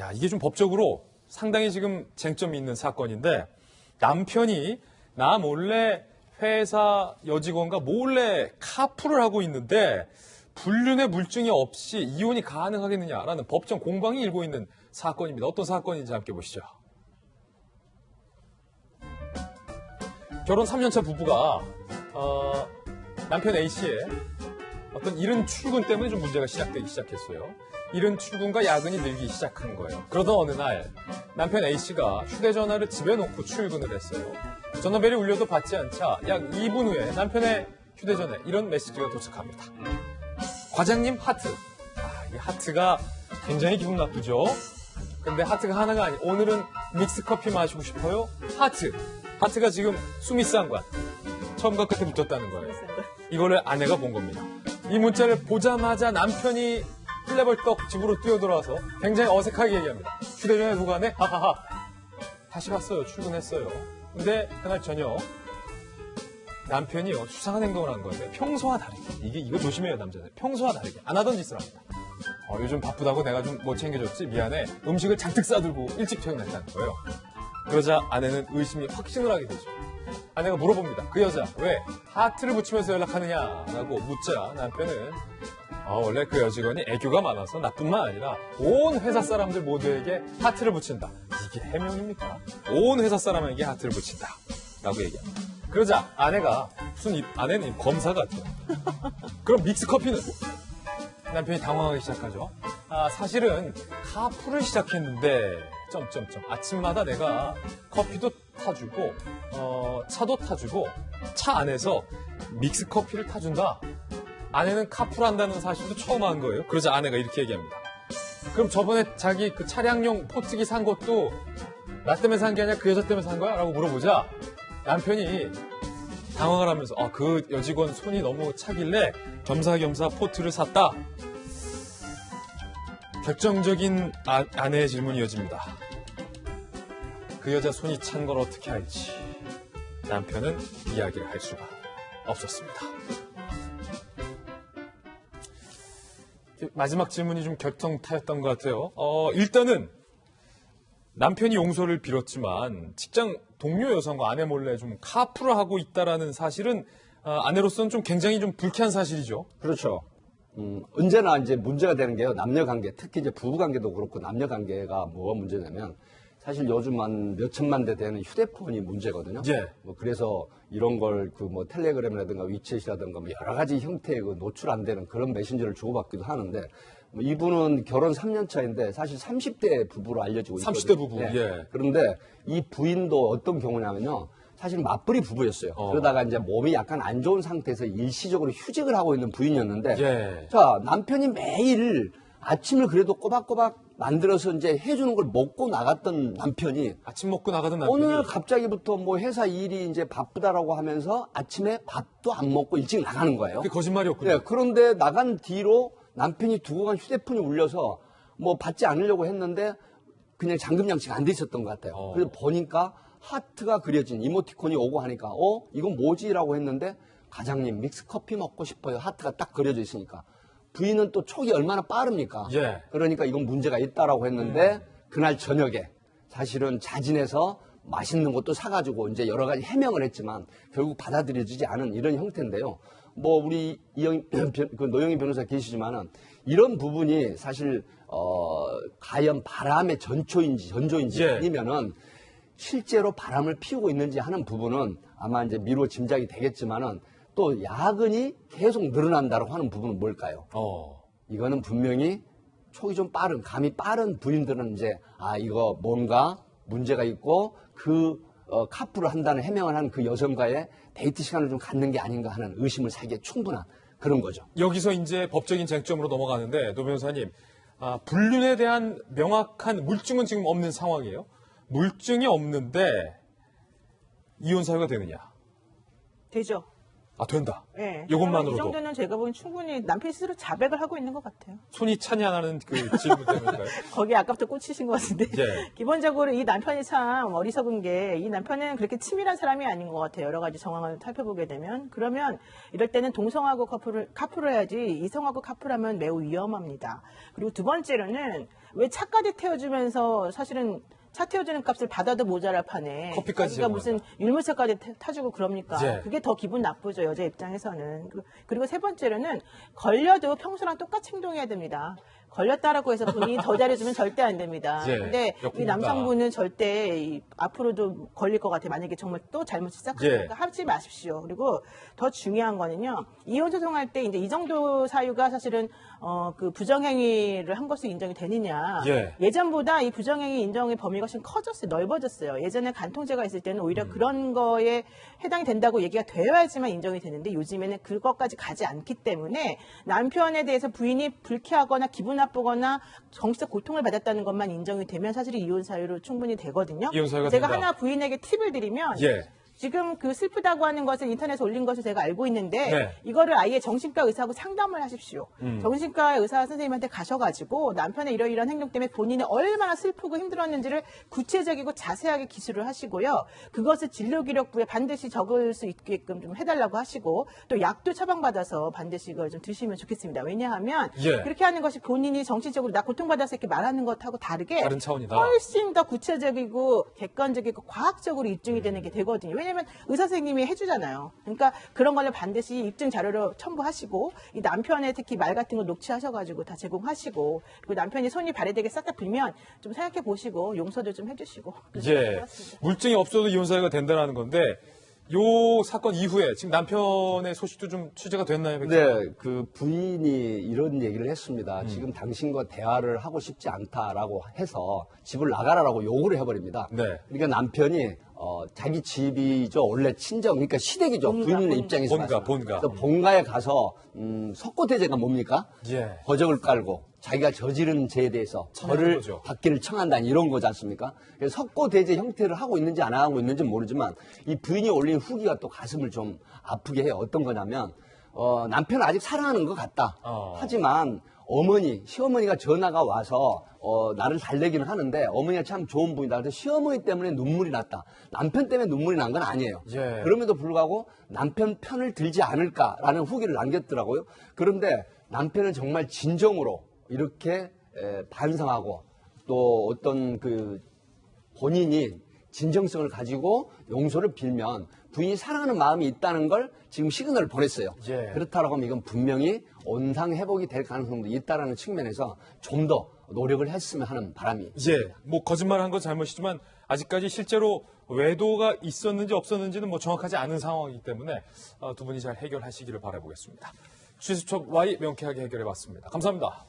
야, 이게 좀 법적으로 상당히 지금 쟁점이 있는 사건인데 남편이 나 몰래 회사 여직원과 몰래 카풀을 하고 있는데 불륜의 물증이 없이 이혼이 가능하겠느냐라는 법정 공방이 일고 있는 사건입니다. 어떤 사건인지 함께 보시죠. 결혼 3년차 부부가 남편 A씨의 어떤 이른 출근 때문에 좀 문제가 시작되기 시작했어요. 이른 출근과 야근이 늘기 시작한 거예요. 그러던 어느 날 남편 A씨가 휴대전화를 집에 놓고 출근을 했어요. 전화벨이 울려도 받지 않자 약 2분 후에 남편의 휴대전화에 이런 메시지가 도착합니다. 과장님 하트. 이 하트가 굉장히 기분 나쁘죠? 근데 하트가 하나가 아니에요. 오늘은 믹스커피 마시고 싶어요? 하트. 하트가 지금 수미상관. 처음과 끝에 붙었다는 거예요. 이거를 아내가 본 겁니다. 이 문자를 보자마자 남편이 훌레벌떡 집으로 뛰어들어와서 굉장히 어색하게 얘기합니다. 휴대전화에 누가 하네? 하하하. 다시 갔어요. 출근했어요. 근데 그날 저녁 남편이요 수상한 행동을 한 거예요. 평소와 다르게. 이거 조심해요 남자들. 평소와 다르게 안 하던 짓을 합니다. 요즘 바쁘다고 내가 좀 못 챙겨줬지 미안해. 음식을 잔뜩 싸들고 일찍 퇴근했다는 거예요. 그러자 아내는 의심이 확신을 하게 되죠. 아내가 물어봅니다. 그 여자 왜 하트를 붙이면서 연락하느냐라고 묻자 남편은 원래 그 여직원이 애교가 많아서 나뿐만 아니라 온 회사 사람들 모두에게 하트를 붙인다. 이게 해명입니까? 온 회사 사람에게 하트를 붙인다. 라고 얘기합니다. 그러자 아내가 아내는 검사 같아요. 그럼 믹스커피는? 남편이 당황하기 시작하죠. 사실은 카풀을 시작했는데 아침마다 내가 커피도 타주고 차도 타주고 차 안에서 믹스커피를 타준다. 아내는 카풀한다는 사실도 처음 한 거예요. 그러자 아내가 이렇게 얘기합니다. 그럼 저번에 자기 그 차량용 포트기 산 것도 나 때문에 산 게 아니라 그 여자 때문에 산 거야? 라고 물어보자 남편이 당황을 하면서 그 여직원 손이 너무 차길래 겸사겸사 포트를 샀다. 결정적인 아내의 질문이 이어집니다. 그 여자 손이 찬 걸 어떻게 알지? 남편은 이야기를 할 수가 없었습니다. 마지막 질문이 좀 결정타였던 것 같아요. 일단은 남편이 용서를 빌었지만 직장 동료 여성과 아내 몰래 좀 카풀을 하고 있다라는 사실은 아내로서는 좀 굉장히 좀 불쾌한 사실이죠. 그렇죠. 언제나 이제 문제가 되는 게요. 남녀 관계, 특히 이제 부부 관계도 그렇고 남녀 관계가 뭐가 문제냐면 사실 요즘 한 몇천만 대 되는 휴대폰이 문제거든요. 예. 그래서 이런 걸 텔레그램이라든가 위챗이라든가 여러 가지 형태의 노출 안 되는 그런 메신저를 주고받기도 하는데 이분은 결혼 3년 차인데 사실 30대 부부로 알려지고 있거든요. 30대 부부. 네. 예. 그런데 이 부인도 어떤 경우냐면요. 사실 맞벌이 부부였어요. 그러다가 이제 몸이 약간 안 좋은 상태에서 일시적으로 휴직을 하고 있는 부인이었는데 예. 자, 남편이 매일 아침을 그래도 꼬박꼬박 만들어서 이제 해주는 걸 먹고 나갔던 남편이 아침 먹고 나가던 남편이 오늘 갑자기부터 회사 일이 이제 바쁘다라고 하면서 아침에 밥도 안 먹고 일찍 나가는 거예요. 그게 거짓말이었군요. 네, 그런데 나간 뒤로 남편이 두고 간 휴대폰이 울려서 받지 않으려고 했는데 그냥 잠금 장치가 안 돼 있었던 것 같아요. 그래서 보니까 하트가 그려진 이모티콘이 오고 하니까 이건 뭐지라고 했는데 과장님 믹스커피 먹고 싶어요. 하트가 딱 그려져 있으니까 부인은 또 촉이 얼마나 빠릅니까? 예. 그러니까 이건 문제가 있다라고 했는데 그날 저녁에 사실은 자진해서 맛있는 것도 사가지고 이제 여러 가지 해명을 했지만 결국 받아들여지지 않은 이런 형태인데요. 우리 노영희 변호사 계시지만은 이런 부분이 사실 과연 바람의 전조인지 예. 아니면은 실제로 바람을 피우고 있는지 하는 부분은 아마 이제 미루어 짐작이 되겠지만은 또 야근이 계속 늘어난다고 하는 부분은 뭘까요? 이거는 분명히 촉이 좀 빠른, 감이 빠른 부인들은 이제 이거 뭔가 문제가 있고 카풀을 한다는 해명을 하는 그 여성과의 데이트 시간을 좀 갖는 게 아닌가 하는 의심을 사기에 충분한 그런 거죠. 여기서 이제 법적인 쟁점으로 넘어가는데 노 변호사님, 불륜에 대한 명확한 물증은 지금 없는 상황이에요. 물증이 없는데 이혼 사유가 되느냐? 되죠. 아, 된다. 네. 이것만으로도. 이 정도는 제가 보기엔 충분히 남편이 스스로 자백을 하고 있는 것 같아요. 손이 차니 안 하는 그 질문 때문인가요? 거기에 아까부터 꽂히신 것 같은데. 예. 기본적으로 이 남편이 참 어리석은 게 이 남편은 그렇게 치밀한 사람이 아닌 것 같아요. 여러 가지 정황을 살펴보게 되면. 그러면 이럴 때는 동성하고 카풀을 해야지 이성하고 카풀하면 매우 위험합니다. 그리고 두 번째로는 왜 차까지 태워주면서 사실은 차 태워주는 값을 받아도 모자랄 판에 커피까지 자기가 무슨 율무차까지 타주고 그럽니까? 예. 그게 더 기분 나쁘죠, 여자 입장에서는. 그리고 세 번째로는 걸려도 평소랑 똑같이 행동해야 됩니다. 걸렸다라고 해서 본인이 더 잘해주면 절대 안 됩니다. 예. 근데 이 역부문다. 남성분은 절대 앞으로도 걸릴 것 같아요. 만약에 정말 또 잘못 시작하니까 예. 하지 마십시오. 그리고 더 중요한 거는요, 이혼 소송할 때 이제 이 정도 사유가 사실은 그 부정행위를 한 것으로 인정이 되느냐. 예. 예전보다 이 부정행위 인정의 범위가 좀 커졌어요. 넓어졌어요. 예전에 간통죄가 있을 때는 오히려 그런 거에 해당이 된다고 얘기가 되어야지만 인정이 되는데 요즘에는 그것까지 가지 않기 때문에 남편에 대해서 부인이 불쾌하거나 기분 나쁘거나 정신적 고통을 받았다는 것만 인정이 되면 사실 이혼 사유로 충분히 되거든요. 이혼 사유가 제가 된다. 하나 부인에게 팁을 드리면 예. 지금 그 슬프다고 하는 것을 인터넷에 올린 것을 제가 알고 있는데 네. 이거를 아예 정신과 의사하고 상담을 하십시오. 정신과 의사 선생님한테 가셔가지고 남편의 이러이러한 행동 때문에 본인이 얼마나 슬프고 힘들었는지를 구체적이고 자세하게 기술을 하시고요. 그것을 진료기록부에 반드시 적을 수 있게끔 좀 해달라고 하시고 또 약도 처방받아서 반드시 이걸 좀 드시면 좋겠습니다. 왜냐하면 예. 그렇게 하는 것이 본인이 정신적으로 나 고통받아서 이렇게 말하는 것하고 다르게 다른 차원이다. 훨씬 더 구체적이고 객관적이고 과학적으로 입증이 되는 게 되거든요. 왜냐하면 의사 선생님이 해주잖아요. 그러니까 그런 거를 반드시 입증 자료로 첨부하시고 이 남편의 특히 말 같은 거 녹취하셔가지고 다 제공하시고 그리고 남편이 손이 발에되게 싹 다 불면 좀 생각해 보시고 용서도 좀 해주시고. 예. 물증이 없어도 이혼 사유가 된다는 건데 요 사건 이후에 지금 남편의 소식도 좀 취재가 됐나요? 백장? 네, 그 부인이 이런 얘기를 했습니다. 지금 당신과 대화를 하고 싶지 않다라고 해서 집을 나가라라고 요구를 해버립니다. 네. 그러니까 남편이 자기 집이죠, 원래 친정, 그러니까 시댁이죠. 부인의 입장에서 본가, 봤을 때. 본가. 그래서 본가에 가서 석고대죄가 뭡니까? 예. 거적을 깔고 자기가 저지른 죄에 대해서 벌을 거죠. 받기를 청한다 이런 거지 않습니까? 그래서 석고대죄 형태를 하고 있는지 안 하고 있는지는 모르지만 이 부인이 올린 후기가 또 가슴을 좀 아프게 해요. 어떤 거냐면 남편은 아직 사랑하는 것 같다. 하지만 어머니, 시어머니가 전화가 와서 나를 달래기는 하는데 어머니가 참 좋은 분이다. 그래서 시어머니 때문에 눈물이 났다. 남편 때문에 눈물이 난 건 아니에요. 예. 그럼에도 불구하고 남편 편을 들지 않을까라는 후기를 남겼더라고요. 그런데 남편은 정말 진정으로 이렇게 반성하고 또 어떤 그 본인이 진정성을 가지고 용서를 빌면 부인이 사랑하는 마음이 있다는 걸 지금 시그널을 보냈어요. 예. 그렇다라고 하면 이건 분명히 원상 회복이 될 가능성도 있다라는 측면에서 좀 더 노력을 했으면 하는 바람이. 예. 뭐 거짓말 한 건 잘못이지만 아직까지 실제로 외도가 있었는지 없었는지는 뭐 정확하지 않은 상황이기 때문에 두 분이 잘 해결하시기를 바라보겠습니다. 취수첩 Y 명쾌하게 해결해 봤습니다. 감사합니다.